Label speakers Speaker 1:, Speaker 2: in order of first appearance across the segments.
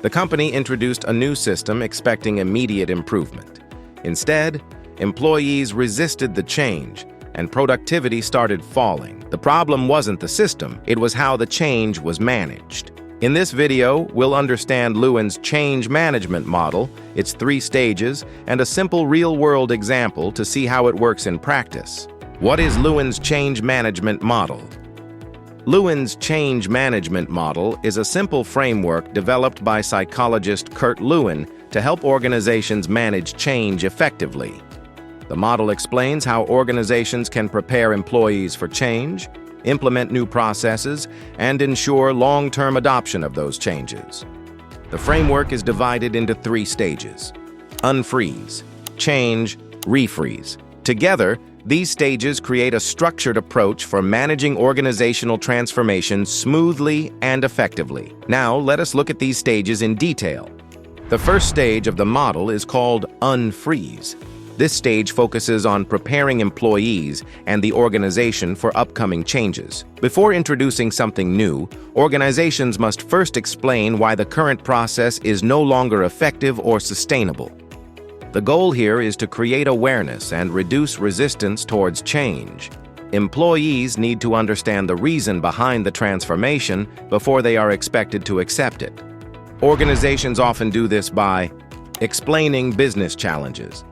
Speaker 1: The company introduced a new system expecting immediate improvement. Instead, employees resisted the change, and productivity started falling. The problem wasn't the system, it was how the change was managed. In this video, we'll understand Lewin's change management model, its 3 stages, and a simple real-world example to see how it works in practice. What is Lewin's change management model? Lewin's change management model is a simple framework developed by psychologist Kurt Lewin to help organizations manage change effectively. The model explains how organizations can prepare employees for change, implement new processes, and ensure long-term adoption of those changes. The framework is divided into 3 stages: Unfreeze, Change, Refreeze. Together, these stages create a structured approach for managing organizational transformation smoothly and effectively. Now, let us look at these stages in detail. The first stage of the model is called Unfreeze. This stage focuses on preparing employees and the organization for upcoming changes. Before introducing something new, organizations must first explain why the current process is no longer effective or sustainable. The goal here is to create awareness and reduce resistance towards change. Employees need to understand the reason behind the transformation before they are expected to accept it. Organizations often do this by explaining business challenges,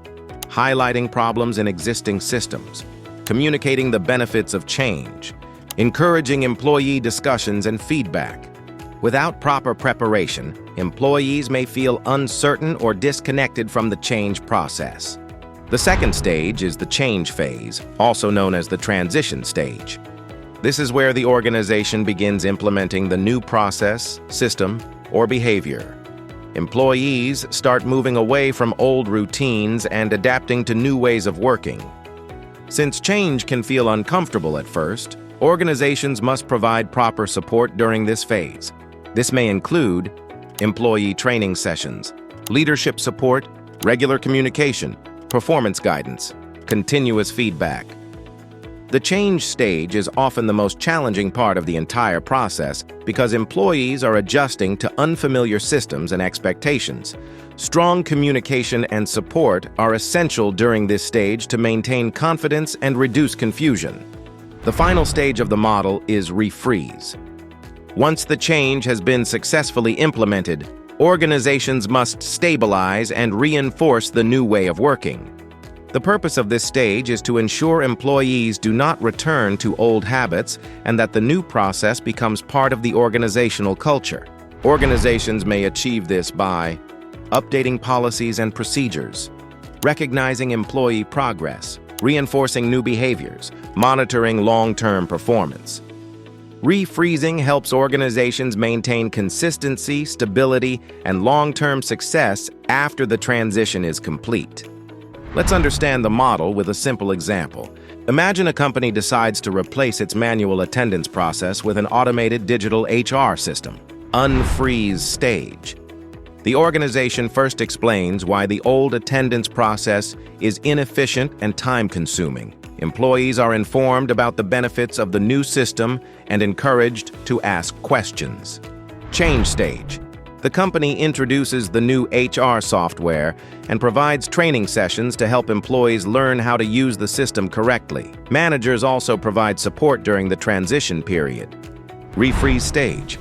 Speaker 1: highlighting problems in existing systems, communicating the benefits of change, encouraging employee discussions and feedback. Without proper preparation, employees may feel uncertain or disconnected from the change process. The second stage is the change phase, also known as the transition stage. This is where the organization begins implementing the new process, system, or behavior. Employees start moving away from old routines and adapting to new ways of working. Since change can feel uncomfortable at first, organizations must provide proper support during this phase. This may include employee training sessions, leadership support, regular communication, performance guidance, continuous feedback. The change stage is often the most challenging part of the entire process because employees are adjusting to unfamiliar systems and expectations. Strong communication and support are essential during this stage to maintain confidence and reduce confusion. The final stage of the model is Refreeze. Once the change has been successfully implemented, organizations must stabilize and reinforce the new way of working. The purpose of this stage is to ensure employees do not return to old habits and that the new process becomes part of the organizational culture. Organizations may achieve this by updating policies and procedures, recognizing employee progress, reinforcing new behaviors, monitoring long-term performance. Refreezing helps organizations maintain consistency, stability, and long-term success after the transition is complete. Let's understand the model with a simple example. Imagine a company decides to replace its manual attendance process with an automated digital HR system. Unfreeze stage. The organization first explains why the old attendance process is inefficient and time-consuming. Employees are informed about the benefits of the new system and encouraged to ask questions. Change stage. The company introduces the new HR software and provides training sessions to help employees learn how to use the system correctly. Managers also provide support during the transition period. Refreeze stage.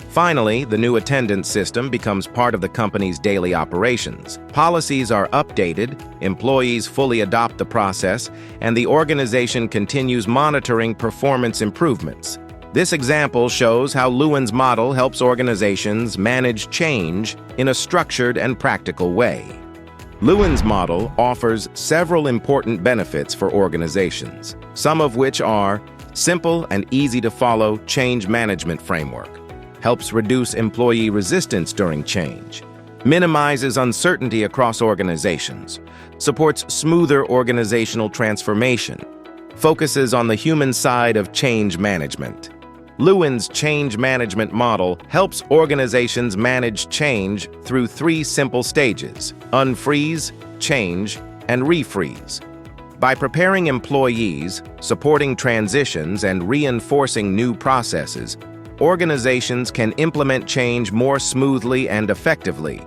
Speaker 1: Finally, the new attendance system becomes part of the company's daily operations. Policies are updated, employees fully adopt the process, and the organization continues monitoring performance improvements. This example shows how Lewin's model helps organizations manage change in a structured and practical way. Lewin's model offers several important benefits for organizations, some of which are simple and easy-to-follow change management framework, helps reduce employee resistance during change, minimizes uncertainty across organizations, supports smoother organizational transformation, focuses on the human side of change management. Lewin's change management model helps organizations manage change through 3 simple stages: unfreeze, change, and refreeze. By preparing employees, supporting transitions, and reinforcing new processes, organizations can implement change more smoothly and effectively.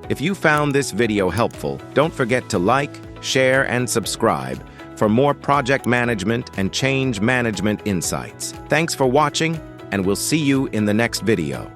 Speaker 1: If you found this video helpful, don't forget to like, share, and subscribe for more project management and change management insights. Thanks for watching, and we'll see you in the next video.